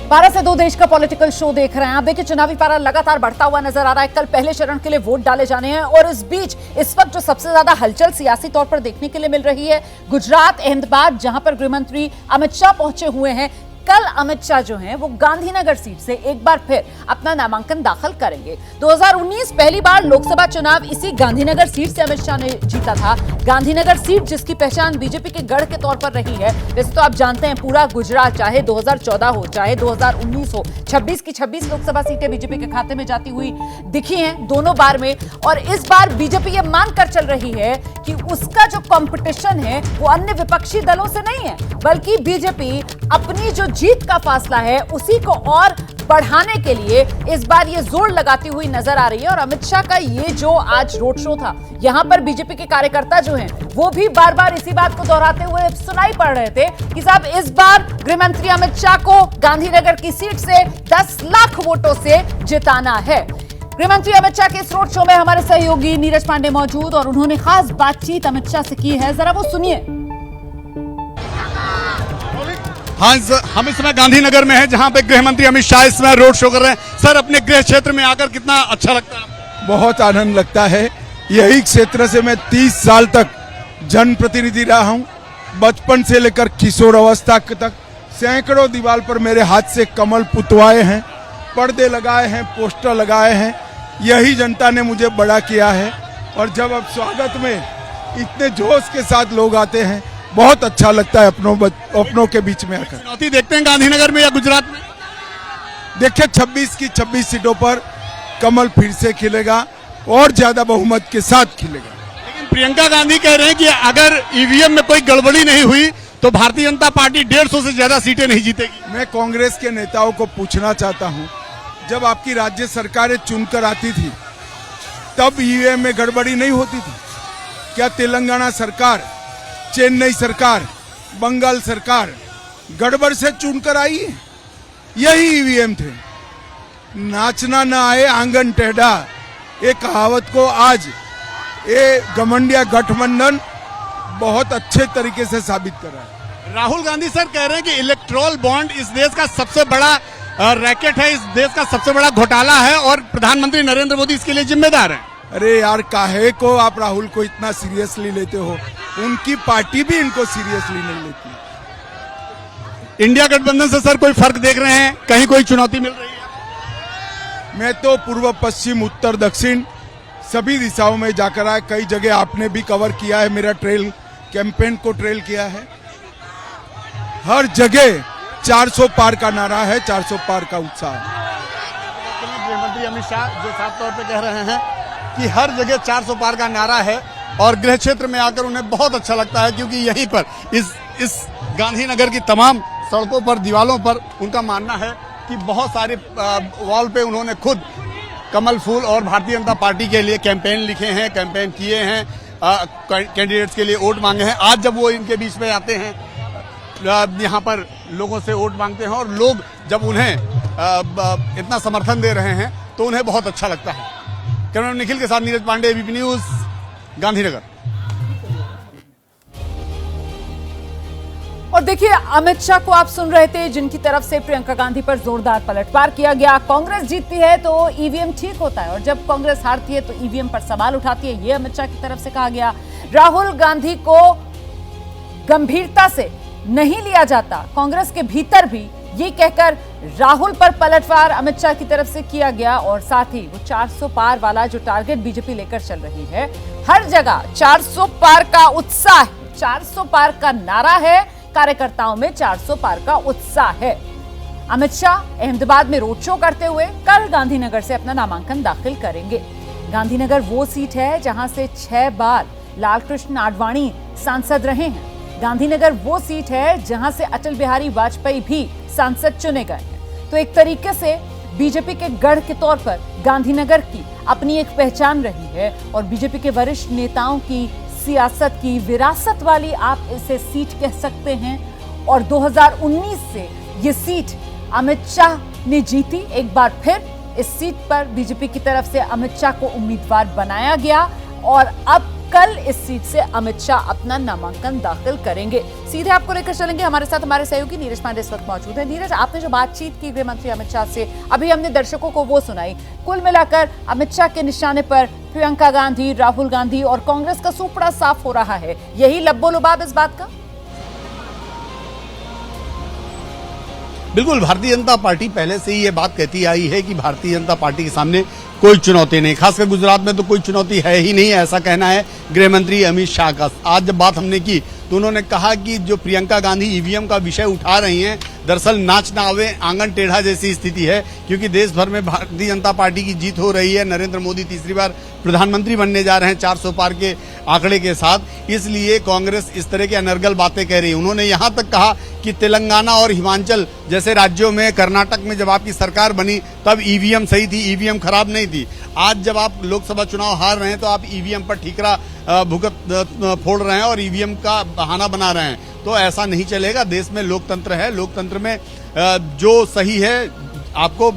भारत से दो देश का पॉलिटिकल शो देख रहे हैं आप। देखिए, चुनावी पारा लगातार बढ़ता हुआ नजर आ रहा है। कल पहले चरण के लिए वोट डाले जाने हैं और इस बीच इस वक्त जो सबसे ज्यादा हलचल सियासी तौर पर देखने के लिए मिल रही है गुजरात, अहमदाबाद, जहां पर गृह मंत्री अमित शाह पहुंचे हुए हैं। कल अमित शाह जो हैं वो गांधीनगर सीट से एक बार फिर अपना नामांकन दाखिल करेंगे। 2019 पहली बार लोकसभा चुनाव इसी गांधीनगर सीट से अमित शाह ने जीता था। गांधीनगर सीट जिसकी पहचान बीजेपी के गढ़ के तौर पर रही है। वैसे तो आप जानते हैं पूरा गुजरात, चाहे 2014 हो चाहे 2019 हो, 26 की 26 लोकसभा सीटें बीजेपी के खाते में जाती हुई दिखी हैं दोनों बार में। और इस बार बीजेपी ये मानकर चल रही है कि उसका जो कंपटीशन है वो अन्य विपक्षी दलों से नहीं है, बल्कि बीजेपी अपनी जो जीत का फासला है उसी को और बढ़ाने के लिए इस बार ये जोर लगाती हुई नजर आ रही है। और अमित शाह का ये जो आज रोड शो था, यहां पर बीजेपी के कार्यकर्ता जो हैं वो भी बार बार इसी बात को दोहराते हुए सुनाई पड़ रहे थे कि साहब इस बार गृह मंत्री अमित शाह को गांधीनगर की सीट से 10 लाख वोटों से जिताना है। गृह मंत्री अमित शाह के इस रोड शो में हमारे सहयोगी नीरज पांडे मौजूद और उन्होंने खास बातचीत अमित शाह से की है, जरा वो सुनिए। हाँ, हम इस समय गांधीनगर में हैं जहां पे गृह मंत्री अमित शाह इस समय रोड शो कर रहे हैं। सर, अपने गृह क्षेत्र में आकर कितना अच्छा लगता है? बहुत आनंद लगता है। यही क्षेत्र से मैं 30 साल तक जनप्रतिनिधि रहा हूं। बचपन से लेकर किशोर अवस्था तक सैकड़ों दीवार पर मेरे हाथ से कमल पुतवाए हैं, पर्दे लगाए हैं, पोस्टर लगाए हैं। यही जनता ने मुझे बड़ा किया है। और जब अब स्वागत में इतने जोश के साथ लोग आते हैं, बहुत अच्छा लगता है अपनों के बीच में आकर। चुनौती देखते हैं गांधीनगर में या गुजरात में? देखिए, 26 की 26 सीटों पर कमल फिर से खिलेगा और ज्यादा बहुमत के साथ खिलेगा। लेकिन प्रियंका गांधी कह रहे हैं कि अगर ईवीएम में कोई गड़बड़ी नहीं हुई तो भारतीय जनता पार्टी 150 से ज्यादा सीटें नहीं जीतेगी। मैं कांग्रेस के नेताओं को पूछना चाहता हूं, जब आपकी राज्य सरकारें चुनकर आती थी तब ईवीएम में गड़बड़ी नहीं होती थी क्या? तेलंगाना सरकार, चेन्नई सरकार, बंगाल सरकार गड़बड़ से चुनकर आई है। यही ईवीएम थे। नाचना ना आए आंगन टेढ़ा, ये कहावत को आज ये घमंडिया गठबंधन बहुत अच्छे तरीके से साबित कर रहा है। राहुल गांधी सर कह रहे हैं कि इलेक्ट्रोल बॉन्ड इस देश का सबसे बड़ा रैकेट है, इस देश का सबसे बड़ा घोटाला है और प्रधानमंत्री नरेंद्र मोदी इसके लिए जिम्मेदार है। अरे यार, काहे को आप राहुल को इतना सीरियसली लेते हो? उनकी पार्टी भी इनको सीरियसली नहीं लेती। इंडिया गठबंधन से सर कोई फर्क देख रहे हैं? कहीं कोई चुनौती मिल रही है? मैं तो पूर्व, पश्चिम, उत्तर, दक्षिण सभी दिशाओं में जाकर आया। कई जगह आपने भी कवर किया है, मेरा ट्रेल कैंपेन को ट्रेल किया है। हर जगह 400 पार का नारा है, 400 पार का उत्साह। गृह मंत्री अमित शाह जो साफ तौर पे कह रहे हैं कि हर जगह 400 पार का नारा है और गृह क्षेत्र में आकर उन्हें बहुत अच्छा लगता है, क्योंकि यहीं पर इस गांधीनगर की तमाम सड़कों पर, दीवालों पर उनका मानना है कि बहुत सारे वॉल पे उन्होंने खुद कमल फूल और भारतीय जनता पार्टी के लिए कैंपेन लिखे हैं, कैंपेन किए हैं, कैंडिडेट्स के लिए वोट मांगे हैं। आज जब वो इनके बीच में आते हैं, यहाँ पर लोगों से वोट मांगते हैं और लोग जब उन्हें इतना समर्थन दे रहे हैं तो उन्हें बहुत अच्छा लगता है। कैमरा निखिल के साथ नीरज पांडे, एबीपी न्यूज, गांधीनगर। और देखिए, अमित शाह को आप सुन रहे थे जिनकी तरफ से प्रियंका गांधी पर जोरदार पलटवार किया गया। कांग्रेस जीतती है तो ईवीएम ठीक होता है और जब कांग्रेस हारती है तो ईवीएम पर सवाल उठाती है, ये अमित शाह की तरफ से कहा गया। राहुल गांधी को गंभीरता से नहीं लिया जाता, कांग्रेस के भीतर भी ये कहकर राहुल पर पलटवार अमित शाह की तरफ से किया गया। और साथ ही वो 400 पार वाला जो टारगेट बीजेपी लेकर चल रही है, हर जगह 400 पार का उत्साह, 400 पार का नारा है, कार्यकर्ताओं में 400 पार का उत्साह है। अमित शाह अहमदाबाद में रोड शो करते हुए कल गांधीनगर से अपना नामांकन दाखिल करेंगे। गांधीनगर वो सीट है जहां से 6 बार लालकृष्ण आडवाणी सांसद रहे हैं। गांधीनगर वो सीट है जहां से अटल बिहारी वाजपेयी भी सांसद चुने गए हैं। तो एक तरीके से बीजेपी के गढ़ के तौर पर गांधीनगर की अपनी एक पहचान रही है और बीजेपी के वरिष्ठ नेताओं की सियासत की विरासत वाली आप इसे सीट कह सकते हैं। और 2019 से ये सीट अमित शाह ने जीती। एक बार फिर इस सीट पर बीजेपी की तरफ से अमित शाह को उम्मीदवार बनाया गया और अब कल इस सीट से अमित शाह अपना नामांकन दाखिल करेंगे। सीधे आपको लेकर चलेंगे, हमारे साथ हमारे सहयोगी नीरज पांडे इस वक्त मौजूद है। नीरज, आपने जो बातचीत की गृह मंत्री अमित शाह से, अभी हमने दर्शकों को वो सुनाई। कुल मिलाकर अमित शाह के निशाने पर प्रियंका गांधी, राहुल गांधी और कांग्रेस का सूपड़ा साफ हो रहा है। यही लब्बो लुबाब इस बात का? बिल्कुल, भारतीय जनता पार्टी पहले से ही ये बात कहती आई है कि भारतीय जनता पार्टी के सामने कोई चुनौती नहीं, खासकर गुजरात में तो कोई चुनौती है ही नहीं, ऐसा कहना है गृह मंत्री अमित शाह का। आज जब बात हमने की तो उन्होंने कहा कि जो प्रियंका गांधी ईवीएम का विषय उठा रही हैं, दरअसल नाच ना आवे आंगन टेढ़ा जैसी स्थिति है, क्योंकि देश भर में भारतीय जनता पार्टी की जीत हो रही है। नरेंद्र मोदी तीसरी बार प्रधानमंत्री बनने जा रहे हैं 400 पार के आंकड़े के साथ, इसलिए कांग्रेस इस तरह की अनर्गल बातें कह रही है। उन्होंने यहां तक कहा कि तेलंगाना और हिमाचल जैसे राज्यों में, कर्नाटक में जब आपकी सरकार बनी तब ईवीएम सही थी, ईवीएम खराब नहीं थी। आज जब आप लोकसभा चुनाव हार रहे हैं तो आप ईवीएम पर ठीकरा भुगत फोड़ रहे हैं और ईवीएम का बहाना बना रहे हैं, तो ऐसा नहीं चलेगा। देश में लोकतंत्र है, लोकतंत्र में जो सही है आपको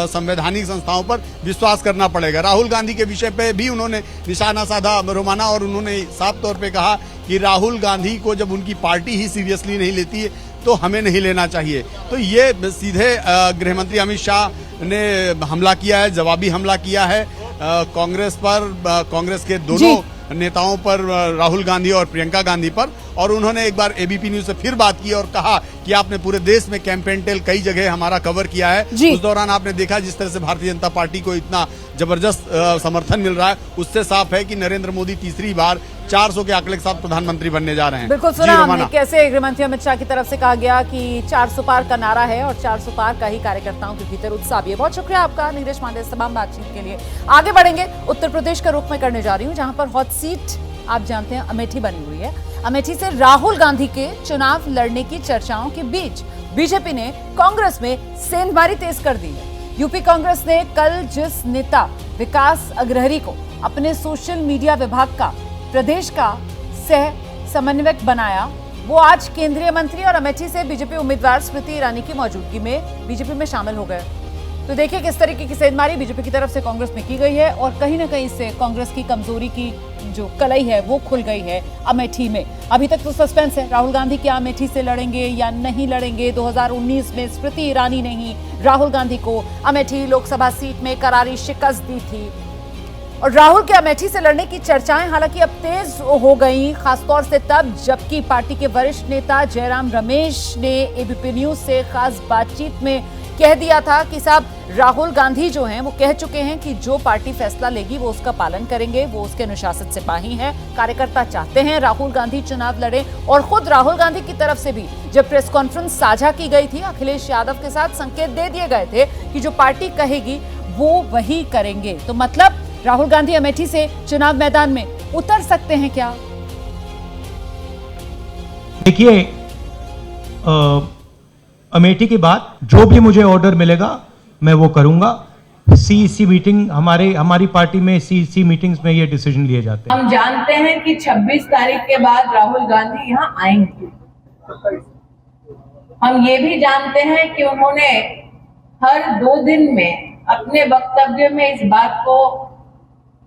संवैधानिक संस्थाओं पर विश्वास करना पड़ेगा। राहुल गांधी के विषय पे भी उन्होंने निशाना साधा रोमाना, और उन्होंने साफ तौर पे कहा कि राहुल गांधी को जब उनकी पार्टी ही सीरियसली नहीं लेती है तो हमें नहीं लेना चाहिए। तो ये सीधे गृह मंत्री अमित शाह ने हमला किया है, जवाबी हमला किया है कांग्रेस पर, कांग्रेस के दोनों नेताओं पर, राहुल गांधी और प्रियंका गांधी पर। और उन्होंने एक बार एबीपी न्यूज से फिर बात की और कहा कि आपने पूरे देश में कैंपेन टेल कई जगह हमारा कवर किया है, उस दौरान आपने देखा जिस तरह से भारतीय जनता पार्टी को इतना जबरदस्त समर्थन मिल रहा है, उससे साफ है कि नरेंद्र मोदी तीसरी बार 400 के आंकड़े के साथ प्रधानमंत्री बनने जा रहे हैं। बिल्कुल सुना हमने कैसे गृहमंत्री अमित शाह की तरफ से कहा गया कि 400 पार का नारा है और 400 पार का ही कार्यकर्ताओं के भीतर उत्साह भी है। बहुत शुक्रिया आपका नीरज पांडे तमाम बातचीत के लिए। आगे बढ़ेंगे, उत्तर प्रदेश का रुख में करने जा रही हूँ, जहां पर हॉट सीट आप जानते हैं अमेठी बनी हुई है। अमेठी से राहुल गांधी के चुनाव लड़ने की चर्चाओं के बीच बीजेपी ने कांग्रेस में सेंधमारी तेज कर दी है। यूपी कांग्रेस ने कल जिस नेता विकास अग्रहरी को अपने सोशल मीडिया विभाग का प्रदेश का सह समन्वयक बनाया, वो आज केंद्रीय मंत्री और अमेठी से बीजेपी उम्मीदवार स्मृति ईरानी की मौजूदगी में बीजेपी में शामिल हो गए। तो देखिए किस तरीके की सेंधमारी बीजेपी की तरफ से कांग्रेस में की गई है, और कहीं ना कहीं से कांग्रेस की कमजोरी की जो कलई है वो खुल गई है अमेठी में। अभी तक तो सस्पेंस है, राहुल गांधी क्या अमेठी से लड़ेंगे या नहीं लड़ेंगे। 2019 में स्मृति ईरानी ने ही राहुल गांधी को अमेठी लोकसभा सीट में करारी शिकस्त दी थी, और राहुल के अमेठी से लड़ने की चर्चाएं हालांकि अब तेज हो गई, खासतौर से तब जबकि पार्टी के वरिष्ठ नेता जयराम रमेश ने एबीपी न्यूज से खास बातचीत में कह दिया था कि साहब राहुल गांधी जो हैं वो कह चुके हैं कि जो पार्टी फैसला लेगी वो उसका पालन करेंगे, वो उसके अनुशासित सिपाही हैं। कार्यकर्ता चाहते हैं राहुल गांधी चुनाव लड़े, और खुद राहुल गांधी की तरफ से भी जब प्रेस कॉन्फ्रेंस साझा की गई थी, अखिलेश यादव के साथ संकेत दे दिए गए थे कि जो पार्टी कहेगी वो वही करेंगे। तो मतलब राहुल गांधी अमेठी से चुनाव मैदान में उतर सकते हैं क्या? देखिए, अमेठी के बाद जो भी मुझे ऑर्डर मिलेगा मैं वो करूंगा। सीईसी मीटिंग हमारी पार्टी में सीईसी मीटिंग्स में ये डिसीजन लिए जाते हैं। हम जानते हैं कि 26 तारीख के बाद राहुल गांधी यहाँ आएंगे। हम ये भी जानते हैं कि उन्होंने हर 2 दिन में अपने वक्तव्य में इस बात को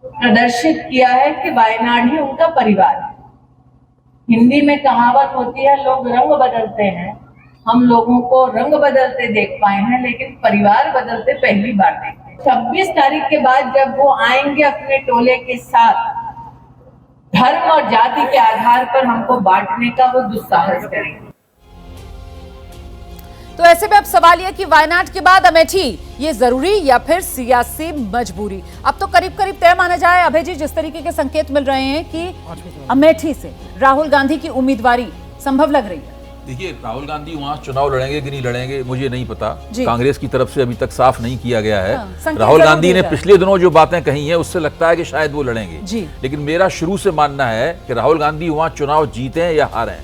प्रदर्शित किया है कि वायनाड ही उनका परिवार है। हिंदी में कहावत होती है, लोग रंग बदलते हैं, हम लोगों को रंग बदलते देख पाए हैं लेकिन परिवार बदलते पहली बार देखे। 26 तारीख के बाद जब वो आएंगे अपने टोले के साथ, धर्म और जाति के आधार पर हमको बांटने का वो दुस्साहस करेंगे। तो ऐसे में अब सवाल यह कि वायनाड के बाद अमेठी, ये जरूरी या फिर सियासी मजबूरी? अब तो करीब करीब तय माना जाए अभय जी, जिस तरीके के संकेत मिल रहे हैं कि अमेठी से राहुल गांधी की उम्मीदवारी संभव लग रही है। देखिए, राहुल गांधी वहाँ चुनाव लड़ेंगे कि नहीं लड़ेंगे मुझे नहीं पता, कांग्रेस की तरफ से अभी तक साफ नहीं किया गया है। राहुल गांधी ने पिछले दिनों जो बातें कही हैं उससे लगता है कि शायद वो लड़ेंगे, लेकिन मेरा शुरू से मानना है कि राहुल गांधी वहाँ चुनाव जीते या हारें,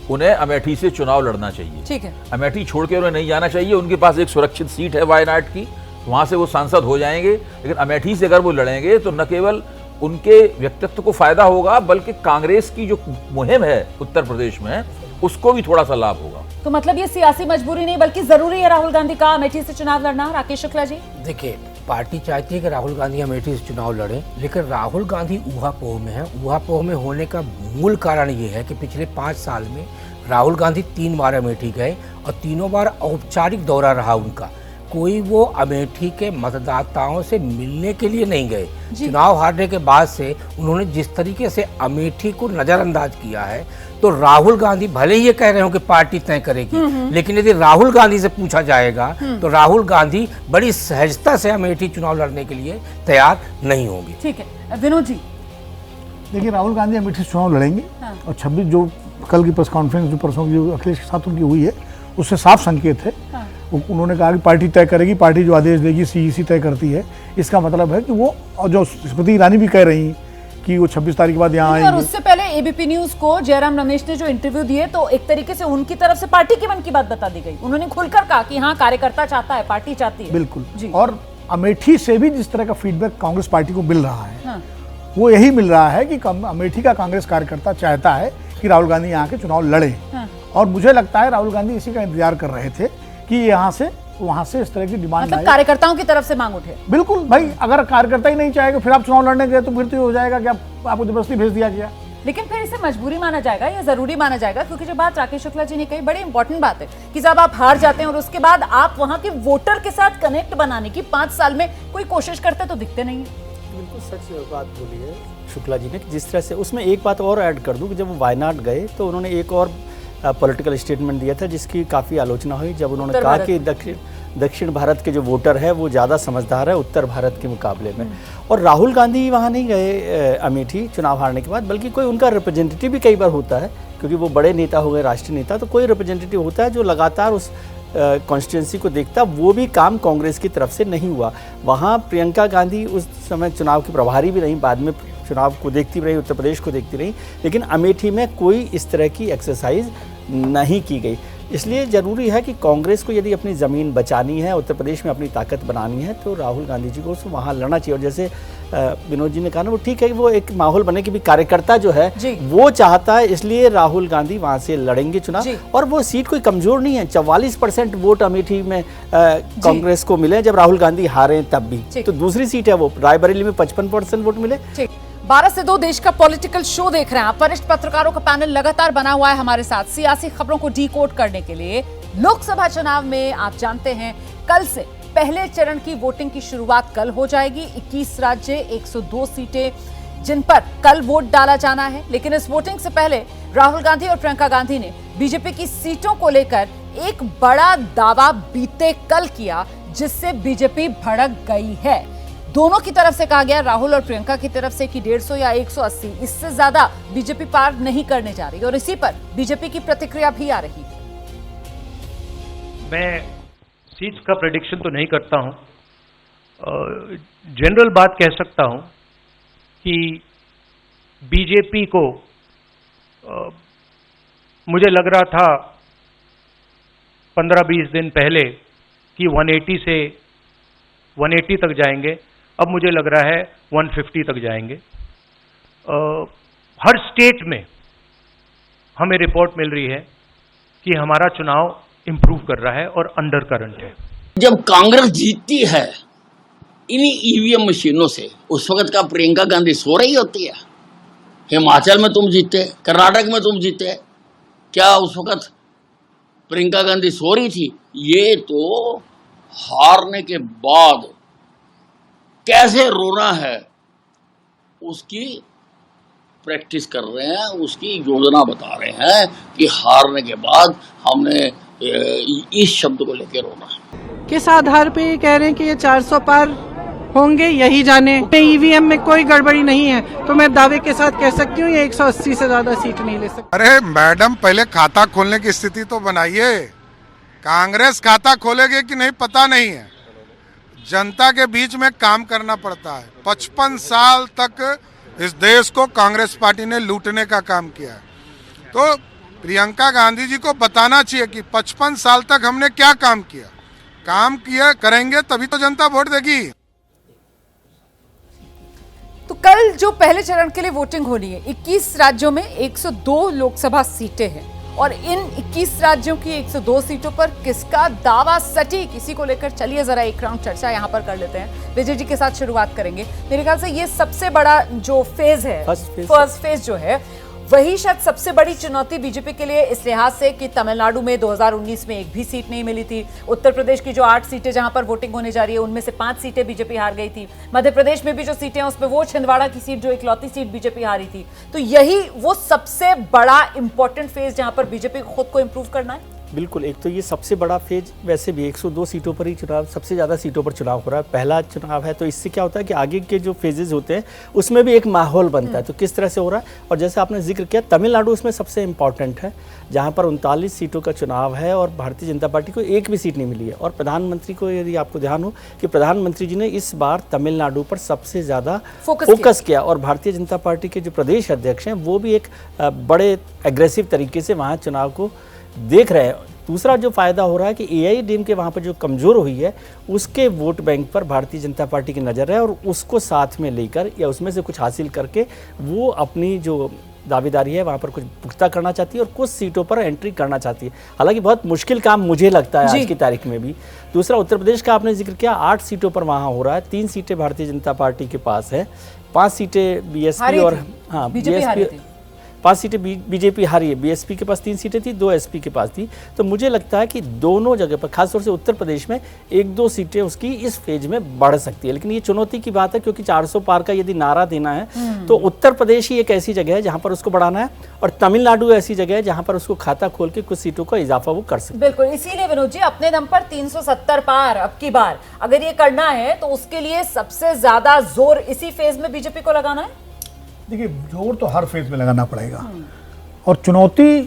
उन्हें अमेठी से चुनाव लड़ना चाहिए। ठीक है, अमेठी छोड़ के उन्हें नहीं जाना चाहिए। उनके पास एक सुरक्षित सीट है वायनाड की, वहां से वो सांसद हो जाएंगे, लेकिन अमेठी से अगर वो लड़ेंगे तो न केवल उनके व्यक्तित्व को फायदा होगा बल्कि कांग्रेस की जो मुहिम है उत्तर प्रदेश में उसको भी थोड़ा सा लाभ होगा। तो मतलब ये सियासी मजबूरी नहीं बल्कि जरूरी है राहुल गांधी का अमेठी से चुनाव लड़ना। राकेश शुक्ला जी, देखिए पार्टी चाहती है कि राहुल गांधी अमेठी से चुनाव लड़ें, लेकिन राहुल गांधी ऊहापोह में है। ऊहापोह में होने का मूल कारण ये है कि पिछले 5 साल में राहुल गांधी 3 बार अमेठी गए और तीनों बार औपचारिक दौरा रहा उनका। कोई वो अमेठी के मतदाताओं से मिलने के लिए नहीं गए। चुनाव हारने के बाद से उन्होंने जिस तरीके से अमेठी को नजरअंदाज किया है, तो राहुल गांधी भले ही ये कह रहे हो कि पार्टी तय करेगी, लेकिन यदि राहुल गांधी से पूछा जाएगा तो राहुल गांधी बड़ी सहजता से अमेठी चुनाव लड़ने के लिए तैयार नहीं होंगे। ठीक है विनोद जी। देखिए, राहुल गांधी अमेठी से चुनाव लड़ेंगे और 26 जो कल की प्रेस कॉन्फ्रेंस जो परसों की जो अखिलेश के साथ उनकी हुई है, उससे साफ संकेत है। उन्होंने कहा कि पार्टी तय करेगी, पार्टी जो आदेश देगी सीईसी तय करती है। इसका मतलब है कि वो, और जो स्मृति ईरानी भी कह रही कि वो 26 तारीख के बाद यहाँ आएंगे। और उससे पहले एबीपी न्यूज को जयराम रमेश ने जो इंटरव्यू दिए, तो एक तरीके से उनकी तरफ से पार्टी के मन की बात बता दी गई। उन्होंने खुलकर कहा कि हाँ, कार्यकर्ता चाहता है, पार्टी चाहती है। बिल्कुल जी। और अमेठी से भी जिस तरह का फीडबैक कांग्रेस पार्टी को मिल रहा है, वो यही मिल रहा है कि अमेठी का कांग्रेस कार्यकर्ता चाहता है कि राहुल गांधी यहाँ के चुनाव लड़े। और मुझे लगता है राहुल गांधी इसी का इंतजार कर रहे थे कि यहाँ से वहां से इस तरह की डिमांड, मतलब कार्यकर्ताओं की तरफ से मांग उठे। बिल्कुल भाई, अगर कार्यकर्ता ही नहीं चाहेगा फिर आप चुनाव लड़ने गए तो फिर तो हो जाएगा कि आपको जबरदस्ती भेज दिया गया। लेकिन फिर इसे मजबूरी माना जाएगा या जरूरी माना जाएगा? क्योंकि जो बात राकेश शुक्ला जी ने कही बड़ी इंपॉर्टेंट बात है कि जब आप हार जाते हैं और उसके बाद आप वहां के वोटर के साथ कनेक्ट बनाने की 5 साल में कोई कोशिश करते तो दिखते नहीं है। बिल्कुल सच बात बोली है शुक्ला जी ने, जिस तरह से उसमें एक बात और ऐड कर दूं कि जब वो वायनाड गए तो उन्होंने एक और पॉलिटिकल स्टेटमेंट दिया था जिसकी काफ़ी आलोचना हुई, जब उन्होंने कहा कि दक्षिण भारत के जो वोटर है वो ज़्यादा समझदार है उत्तर भारत के मुकाबले में। और राहुल गांधी वहाँ नहीं गए अमेठी चुनाव हारने के बाद, बल्कि कोई उनका रिप्रेजेंटेटिव भी कई बार होता है, क्योंकि वो बड़े नेता हो गए, राष्ट्रीय नेता, तो कोई रिप्रेजेंटेटिव होता है जो लगातार उस कॉन्स्टिट्यूंसी को देखता। वो भी काम कांग्रेस की तरफ से नहीं हुआ। वहाँ प्रियंका गांधी उस समय चुनाव की प्रभारी भी रहीं, बाद में चुनाव को देखती रही, उत्तर प्रदेश को देखती रही, लेकिन अमेठी में कोई इस तरह की एक्सरसाइज नहीं की गई। इसलिए ज़रूरी है कि कांग्रेस को यदि अपनी ज़मीन बचानी है, उत्तर प्रदेश में अपनी ताकत बनानी है, तो राहुल गांधी जी को वहाँ लड़ना चाहिए। और जैसे विनोद जी ने कहा ना, वो ठीक है, वो एक माहौल बने कि भी कार्यकर्ता जो है वो चाहता है, इसलिए राहुल गांधी वहाँ से लड़ेंगे चुनाव। और वो सीट कोई कमज़ोर नहीं है, 44% वोट अमेठी में कांग्रेस को मिले जब राहुल गांधी हारे तब भी। तो दूसरी सीट है वो, रायबरेली में 55% वोट मिले। 12 से 2 देश का पॉलिटिकल शो देख रहे हैं आप। वरिष्ठ पत्रकारों का पैनल लगातार बना हुआ है हमारे साथ सियासी खबरों को डीकोड करने के लिए। लोकसभा चुनाव में आप जानते हैं कल से पहले चरण की वोटिंग की शुरुआत कल हो जाएगी। 21 राज्य, 102 सीटें जिन पर कल वोट डाला जाना है। लेकिन इस वोटिंग से पहले राहुल गांधी और प्रियंका गांधी ने बीजेपी की सीटों को लेकर एक बड़ा दावा बीते कल किया, जिससे बीजेपी भड़क गई है। दोनों की तरफ से कहा गया, राहुल और प्रियंका की तरफ से कि 150 या 180, इससे ज्यादा बीजेपी पार नहीं करने जा रही। और इसी पर बीजेपी की प्रतिक्रिया भी आ रही है। मैं सीट्स का प्रेडिक्शन तो नहीं करता हूं, जनरल बात कह सकता हूं कि बीजेपी को मुझे लग रहा था 15-20 दिन पहले कि 180 से 180 तक जाएंगे, अब मुझे लग रहा है 150 तक जाएंगे। हर स्टेट में हमें रिपोर्ट मिल रही है कि हमारा चुनाव इंप्रूव कर रहा है और अंडर करंट है। जब कांग्रेस जीतती है इन्हीं ईवीएम मशीनों से, उस वक्त का प्रियंका गांधी सो रही होती है? हिमाचल में तुम जीते, कर्नाटक में तुम जीते, क्या उस वक्त प्रियंका गांधी सो रही थी? ये तो हारने के बाद कैसे रोना है उसकी प्रैक्टिस कर रहे हैं, उसकी योजना बता रहे हैं कि हारने के बाद हमने इस शब्द को लेकर रोना है। किस आधार पे ये कह रहे हैं कि ये 400 पार होंगे, यही जाने। ईवीएम में कोई गड़बड़ी नहीं है तो मैं दावे के साथ कह सकती हूँ ये 180 से ज्यादा सीट नहीं ले सकती। अरे मैडम, पहले खाता खोलने की स्थिति तो बनाइए। कांग्रेस खाता खोलेगी कि नहीं पता नहीं है, जनता के बीच में काम करना पड़ता है। 55 साल तक इस देश को कांग्रेस पार्टी ने लूटने का काम किया है, तो प्रियंका गांधी जी को बताना चाहिए कि 55 साल तक हमने क्या काम किया करेंगे तभी तो जनता वोट देगी। तो कल जो पहले चरण के लिए वोटिंग होनी है, 21 राज्यों में 102 लोकसभा सीटें हैं और इन 21 राज्यों की 102 सीटों पर किसका दावा सटीक, इसी को लेकर चलिए जरा एक राउंड चर्चा यहां पर कर लेते हैं। विजय जी के साथ शुरुआत करेंगे। मेरे ख्याल से ये सबसे बड़ा जो फेज है, फर्स्ट फेज जो है, वही शायद सबसे बड़ी चुनौती बीजेपी के लिए इस लिहाज से कि तमिलनाडु में 2019 में एक भी सीट नहीं मिली थी। उत्तर प्रदेश की जो 8 सीटें जहां पर वोटिंग होने जा रही है उनमें से 5 सीटें बीजेपी हार गई थी। मध्य प्रदेश में भी जो सीटें हैं उसमें वो छिंदवाड़ा की सीट जो इकलौती सीट बीजेपी हारी थी। तो यही वो सबसे बड़ा इंपॉर्टेंट फेज जहां पर बीजेपी को खुद को इंप्रूव करना है। बिल्कुल, एक तो ये सबसे बड़ा फेज, वैसे भी 102 सीटों पर ही चुनाव, सबसे ज़्यादा सीटों पर चुनाव हो रहा है, पहला चुनाव है। तो इससे क्या होता है कि आगे के जो फेजेस होते हैं उसमें भी एक माहौल बनता है। तो किस तरह से हो रहा है, और जैसे आपने जिक्र किया तमिलनाडु उसमें सबसे इम्पॉर्टेंट है, जहाँ पर 39 सीटों का चुनाव है और भारतीय जनता पार्टी को एक भी सीट नहीं मिली है। और प्रधानमंत्री को, यदि आपको ध्यान हो कि प्रधानमंत्री जी ने इस बार तमिलनाडु पर सबसे ज़्यादा फोकस किया, और भारतीय जनता पार्टी के जो प्रदेश अध्यक्ष हैं वो भी एक बड़े एग्रेसिव तरीके से वहाँ चुनाव को देख रहे हैं। दूसरा जो फायदा हो रहा है कि AIADMK के वहाँ पर जो कमज़ोर हुई है उसके वोट बैंक पर भारतीय जनता पार्टी की नज़र है, और उसको साथ में लेकर या उसमें से कुछ हासिल करके वो अपनी जो दावेदारी है वहाँ पर कुछ पुख्ता करना चाहती है और कुछ सीटों पर एंट्री करना चाहती है। हालांकि बहुत मुश्किल काम मुझे लगता है आज की तारीख में भी। दूसरा, उत्तर प्रदेश का आपने जिक्र किया, 8 सीटों पर वहाँ हो रहा है, 3 सीटें भारतीय जनता पार्टी के पास है, 5 सीटें BSP और BSP 5 सीटें बीजेपी हारी है। BSP के पास 3 सीटें थी, 2 SP के पास थी। तो मुझे लगता है कि दोनों जगह पर, खासतौर से उत्तर प्रदेश में 1-2 सीटें उसकी इस फेज में बढ़ सकती है। लेकिन ये चुनौती की बात है, क्योंकि 400 पार का यदि नारा देना है तो उत्तर प्रदेश ही एक ऐसी जगह है जहां पर उसको बढ़ाना है, और तमिलनाडु ऐसी जगह है जहां पर उसको खाता खोल के कुछ सीटों का इजाफा वो कर सकते। बिल्कुल, इसीलिए विनोद जी अपने दम पर 370 पार अब की बार अगर ये करना है तो उसके लिए सबसे ज्यादा जोर इसी फेज में बीजेपी को लगाना है। देखिए, जोर तो हर फेज में लगाना पड़ेगा, और चुनौती,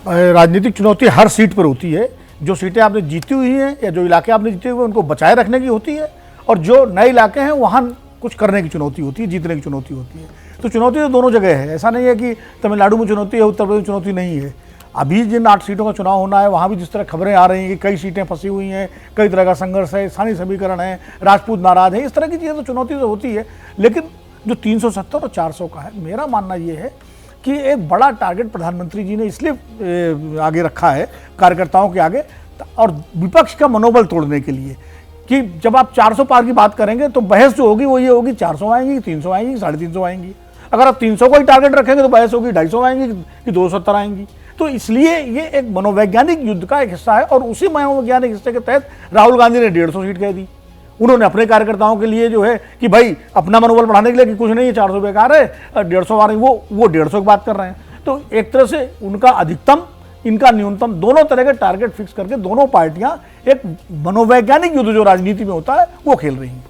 राजनीतिक चुनौती हर सीट पर होती है। जो सीटें आपने जीती हुई हैं या जो इलाके आपने जीते हुए उनको बचाए रखने की होती है, और जो नए इलाके हैं वहाँ कुछ करने की चुनौती होती है, जीतने की चुनौती होती है। तो चुनौती तो दोनों जगह है। ऐसा नहीं है कि तमिलनाडु में चुनौती है, उत्तर प्रदेश में चुनौती नहीं है। अभी जिन 8 सीटों का चुनाव होना है वहाँ भी जिस तरह खबरें आ रही हैं कि कई सीटें फंसी हुई हैं, कई तरह का संघर्ष है, स्थानीय समीकरण है, राजपूत नाराज है, इस तरह की चीज़ें तो चुनौती तो होती है। लेकिन जो 370 और 400 का है, मेरा मानना ये है कि एक बड़ा टारगेट प्रधानमंत्री जी ने इसलिए आगे रखा है कार्यकर्ताओं के आगे, और विपक्ष का मनोबल तोड़ने के लिए, कि जब आप 400 पार की बात करेंगे तो बहस जो होगी वो ये होगी 400 आएंगी, 300 आएंगी, 350 आएंगी। अगर आप 300 को ही टारगेट रखेंगे तो बहस होगी 250 आएंगी कि 270 आएंगी। तो इसलिए ये एक मनोवैज्ञानिक युद्ध का एक हिस्सा है, और उसी मनोवैज्ञानिक हिस्से के तहत राहुल गांधी ने 150 सीट कह दी। उन्होंने अपने कार्यकर्ताओं के लिए जो है कि भाई अपना मनोबल बढ़ाने के लिए कि कुछ नहीं है, 400 बेकार है, 150 आ रही, वो 150 की बात कर रहे हैं। तो एक तरह से उनका अधिकतम, इनका न्यूनतम, दोनों तरह के टारगेट फिक्स करके दोनों पार्टियां एक मनोवैज्ञानिक युद्ध जो राजनीति में होता है वो खेल रही हैं।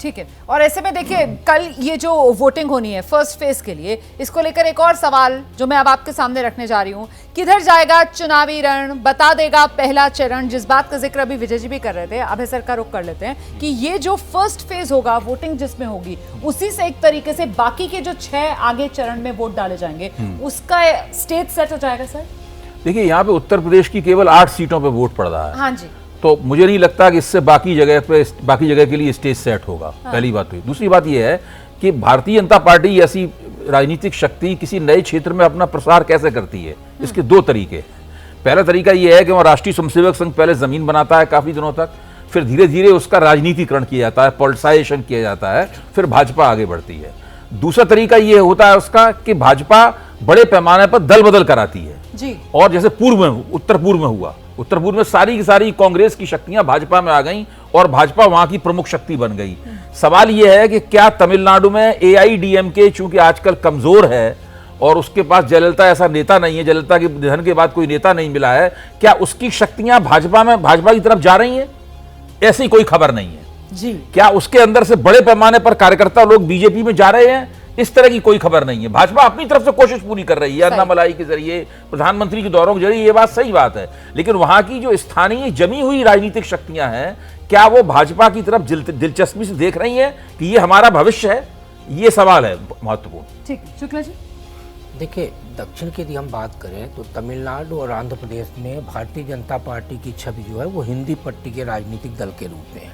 ठीक है, और ऐसे में देखिए कल ये जो वोटिंग होनी है फर्स्ट फेज के लिए, इसको लेकर एक और सवाल जो मैं अब आपके सामने रखने जा रही हूं, किधर जाएगा चुनावी रण, बता देगा पहला चरण। जिस बात का जिक्र अभी विजय जी भी कर रहे थे, अभय सर का रुख कर लेते हैं कि ये जो फर्स्ट फेज होगा, वोटिंग जिसमें होगी, उसी से एक तरीके से बाकी के जो 6 आगे चरण में वोट डाले जाएंगे उसका स्टेज सेट हो जाएगा। सर देखिए, यहाँ पे उत्तर प्रदेश की केवल 8 सीटों पे वोट पड़ रहा है। हाँ जी, तो मुझे नहीं लगता कि इससे बाकी जगह के लिए स्टेज सेट होगा। पहली बात हुई। दूसरी बात यह है कि भारतीय जनता पार्टी ऐसी राजनीतिक शक्ति किसी नए क्षेत्र में अपना प्रसार कैसे करती है, इसके 2 तरीके हैं। पहला तरीका यह है कि वह राष्ट्रीय स्वयंसेवक संघ पहले जमीन बनाता है काफी दिनों तक, फिर धीरे धीरे उसका राजनीतिकरण किया जाता है, पॉलिटिसाइजेशन किया जाता है, फिर भाजपा आगे बढ़ती है। दूसरा तरीका यह होता है उसका कि भाजपा बड़े पैमाने पर दल बदल कराती है जी। और जैसे उत्तर पूर्व में हुआ, उत्तर पूर्व में सारी की सारी कांग्रेस की शक्तियां भाजपा में आ गईं और भाजपा वहां की प्रमुख शक्ति बन गई। सवाल यह है कि क्या तमिलनाडु में AIADMK चूंकि आजकल कमजोर है और उसके पास जयललिता ऐसा नेता नहीं है, जयललिता के निधन के बाद कोई नेता नहीं मिला है, क्या उसकी शक्तियां भाजपा की तरफ जा रही हैं? ऐसी कोई खबर नहीं है जी। क्या उसके अंदर से बड़े पैमाने पर कार्यकर्ता लोग बीजेपी में जा रहे हैं? इस तरह की कोई खबर नहीं है। भाजपा अपनी तरफ से कोशिश पूरी कर रही है, अन्नामलाई के जरिए, प्रधानमंत्री के दौरों के जरिए, ये बात सही बात है। लेकिन वहां की जो स्थानीय जमी हुई राजनीतिक शक्तियां हैं, क्या वो भाजपा की तरफ दिलचस्पी से देख रही हैं कि ये हमारा भविष्य है? ये सवाल है महत्वपूर्ण। ठीक, शुक्ला जी। देखिए, दक्षिण की यदि हम बात करें तो तमिलनाडु और आंध्र प्रदेश में भारतीय जनता पार्टी की छवि जो है वो हिंदी पट्टी के राजनीतिक दल के रूप में है।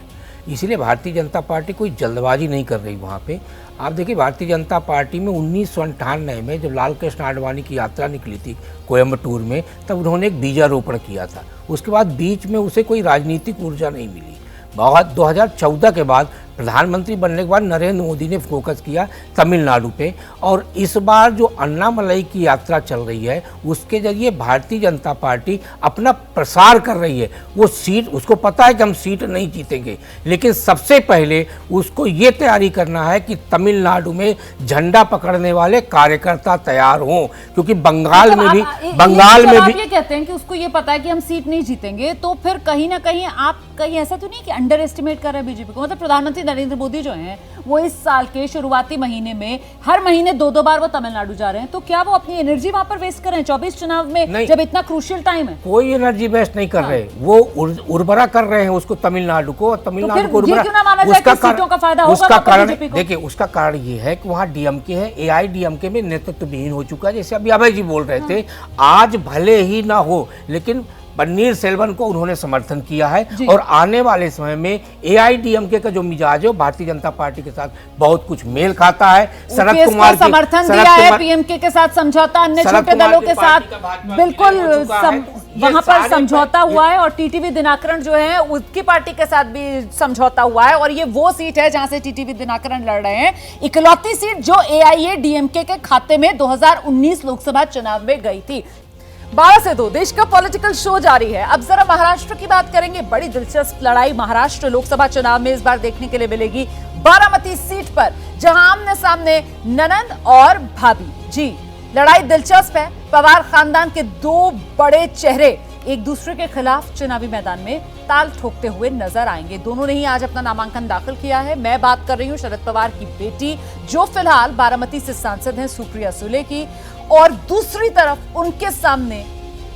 इसीलिए भारतीय जनता पार्टी कोई जल्दबाजी नहीं कर रही वहाँ पे। आप देखिए भारतीय जनता पार्टी में 1998 में जब लाल कृष्ण आडवाणी की यात्रा निकली थी कोयम्बटूर में, तब उन्होंने एक बीजारोपण किया था। उसके बाद बीच में उसे कोई राजनीतिक ऊर्जा नहीं मिली। 2014 के बाद प्रधानमंत्री बनने के बाद नरेंद्र मोदी ने फोकस किया तमिलनाडु पे, और इस बार जो अन्नामलाई की यात्रा चल रही है उसके जरिए भारतीय जनता पार्टी अपना प्रसार कर रही है। वो सीट, उसको पता है कि हम सीट नहीं जीतेंगे, लेकिन सबसे पहले उसको ये तैयारी करना है कि तमिलनाडु में झंडा पकड़ने वाले कार्यकर्ता तैयार हों, क्योंकि बंगाल में भी ये कहते हैं कि उसको ये पता है कि हम सीट नहीं जीतेंगे, तो फिर कहीं ना कहीं आप कहीं ऐसा तो नहीं कि अंडर एस्टिमेट कर रहे हैं बीजेपी को? मतलब प्रधानमंत्री नरेंद्र मोदी जो हैं वो इस साल के शुरुआती महीने में हर महीने 2-2 बार वो तमिलनाडु जा रहे हैं, तो क्या वो अपनी एनर्जी वहां पर वेस्ट कर रहे हैं 24 चुनाव में, जब इतना क्रूशियल टाइम है? कोई एनर्जी वेस्ट नहीं कर रहे, वो उर्वरा कर रहे हैं उसको तमिलनाडु को, तमिलनाडु को उर्वरा। उसका कारण देखिए, उसका कारण ये है कि वहाँ डीएमके है, एआईडीएमके में नेतृत्व विहीन हो चुका है, जैसे अभी अभय जी बोल रहे थे। आज भले ही ना हो, लेकिन पन्नीर सेल्वन को उन्होंने समर्थन किया है, और आने वाले समय में एआईडीएमके का जो मिजाज है वो भारतीय जनता पार्टी के साथ बहुत कुछ मेल खाता है। शरद कुमार समर्थन दिया है, पीएमके के साथ समझौता, अन्य छोटे दलों के साथ बिल्कुल वहां पर समझौता हुआ है, और टीटीवी दिनाकरण जो है उसकी पार्टी के साथ भी समझौता हुआ है, और ये वो सीट है जहां से टीटीवी दिनाकरण लड़ रहे हैं। इकलौती सीट जो एआईएडीएमके के खाते में 2019 लोकसभा चुनाव में गई थी। 12 से 2 देश का पॉलिटिकल शो जारी है। अब जरा महाराष्ट्र की बात करेंगे। बड़ी दिलचस्प लड़ाई महाराष्ट्र लोकसभा चुनाव में इस बार देखने के लिए मिलेगी। बारामती सीट पर जहां आमने सामने ननंद और भाभी जी, लड़ाई दिलचस्प है। पवार खानदान के 2 बड़े चेहरे एक दूसरे के खिलाफ चुनावी मैदान में ताल ठोकते हुए नजर आएंगे। दोनों ने ही आज अपना नामांकन दाखिल किया है। मैं बात कर रही हूं शरद पवार की बेटी, जो फिलहाल बारामती से सांसद हैं, सुप्रिया सुले की, और दूसरी तरफ उनके सामने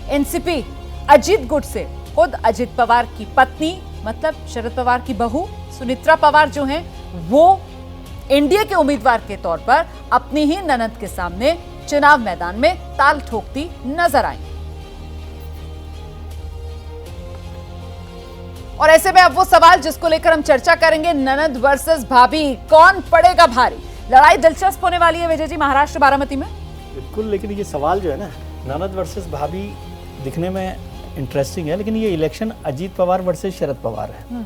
एनसीपी अजीत गुट से खुद अजित पवार की पत्नी, मतलब शरद पवार की बहू सुनित्रा पवार जो हैं, वो एनडीए के उम्मीदवार के तौर पर अपनी ही ननद के सामने चुनाव मैदान में ताल ठोकती नजर आई। और ऐसे में अब वो सवाल जिसको लेकर हम चर्चा करेंगे, ननद वर्सेस भाभी, कौन पड़ेगा भारी? लड़ाई दिलचस्प होने वाली है विजय जी महाराष्ट्र बारामती में। बिल्कुल, लेकिन ये सवाल जो है ना, ननद वर्सेस भाभी दिखने में इंटरेस्टिंग है, लेकिन ये इलेक्शन अजीत पवार वर्सेस शरद पवार है।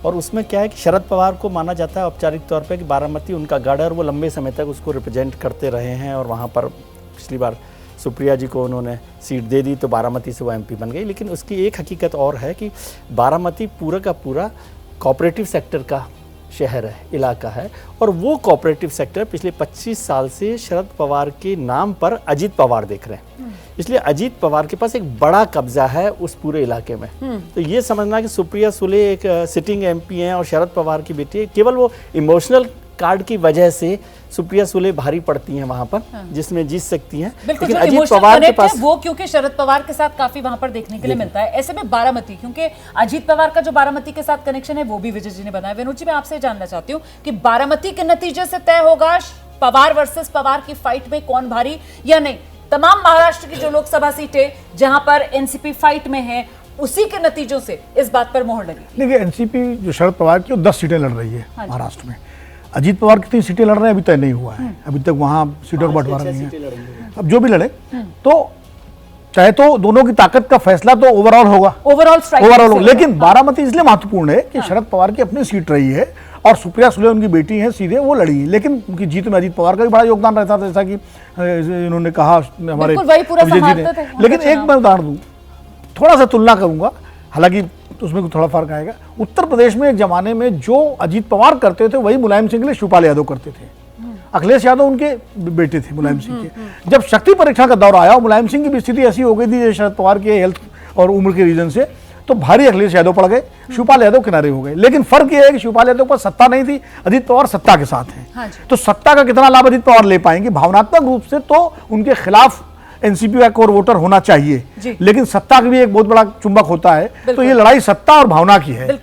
और उसमें क्या है कि शरद पवार को माना जाता है औपचारिक तौर पे कि बारामती उनका गढ़ है, और वो लंबे समय तक उसको रिप्रेजेंट करते रहे हैं, और वहाँ पर पिछली बार सुप्रिया जी को उन्होंने सीट दे दी तो बारामती से वो एमपी बन गई। लेकिन उसकी एक हकीकत और है कि बारामती पूरा का पूरा कोऑपरेटिव सेक्टर का शहर है, इलाका है, और वो कोऑपरेटिव सेक्टर पिछले 25 साल से शरद पवार के नाम पर अजीत पवार देख रहे हैं। इसलिए अजीत पवार के पास एक बड़ा कब्जा है उस पूरे इलाके में। तो ये समझना कि सुप्रिया सुले एक सिटिंग एमपी हैं और शरद पवार की बेटी है, केवल वो इमोशनल कार्ड की वजह से सुप्रिया सुले भारी पड़ती हैं वहां पर, जिसमें जीत सकती हैं। लेकिन अजीत पवार के पास वो, क्योंकि शरद पवार के साथ काफी वहां पर देखने के लिए मिलता है। ऐसे में बारामती, क्योंकि अजीत पवार का जो बारामती के साथ कनेक्शन है वो भी विजय जी ने बनाया। विनोद जी, मैं आपसे जानना चाहती हूँ कि बारामती के नतीजे से तय होगा पवार वर्सेस पवार की फाइट में कौन भारी या नहीं? तमाम महाराष्ट्र की जो लोकसभा सीटें जहां पर एनसीपी फाइट में है, उसी के नतीजों से इस बात पर मोहर लगी। देखिए, एनसीपी जो शरद पवार की 10 सीटें लड़ रही है महाराष्ट्र में। अजीत पवार कितनी सीटें लड़ रहे हैं अभी तय नहीं हुआ है, अभी तक वहाँ सीटों का बंटवारा नहीं है। अब जो भी लड़े तो चाहे तो दोनों की ताकत का फैसला तो ओवरऑल होगा, ओवरऑल। लेकिन बारामती इसलिए महत्वपूर्ण है कि शरद पवार की अपनी सीट रही है, और सुप्रिया सुले उनकी बेटी हैं, सीधे वो लड़ी है, लेकिन उनकी जीत में अजीत पवार का भी बड़ा योगदान रहता था, जैसा कि इन्होंने कहा हमारे विजय जी ने। लेकिन एक मैं उदाहरण दूं, थोड़ा सा तुलना करूंगा, हालांकि उसमें थोड़ा फर्क आएगा। उत्तर प्रदेश में एक जमाने में जो अजीत पवार करते थे वही मुलायम सिंह के लिए शिवपाल यादव करते थे। अखिलेश यादव उनके बेटे थे मुलायम सिंह के। जब शक्ति परीक्षा का दौर आया, मुलायम सिंह की भी स्थिति ऐसी हो गई थी शरद पवार के हेल्थ और उम्र के रीजन से, तो भारी अखिलेश यादव पड़ गए, शिवपाल यादव किनारे हो गए। लेकिन फर्क यह है कि शिवपाल यादव पर सत्ता नहीं थी, अजीत पवार सत्ता के साथ हैं। तो सत्ता का कितना लाभ अजीत पवार ले पाएंगे? भावनात्मक रूप से तो उनके खिलाफ एनसीपी का कोर वोटर होना चाहिए, लेकिन सत्ता का भी एक बहुत बड़ा चुंबक होता है। तो ये लड़ाई सत्ता और भावना की है।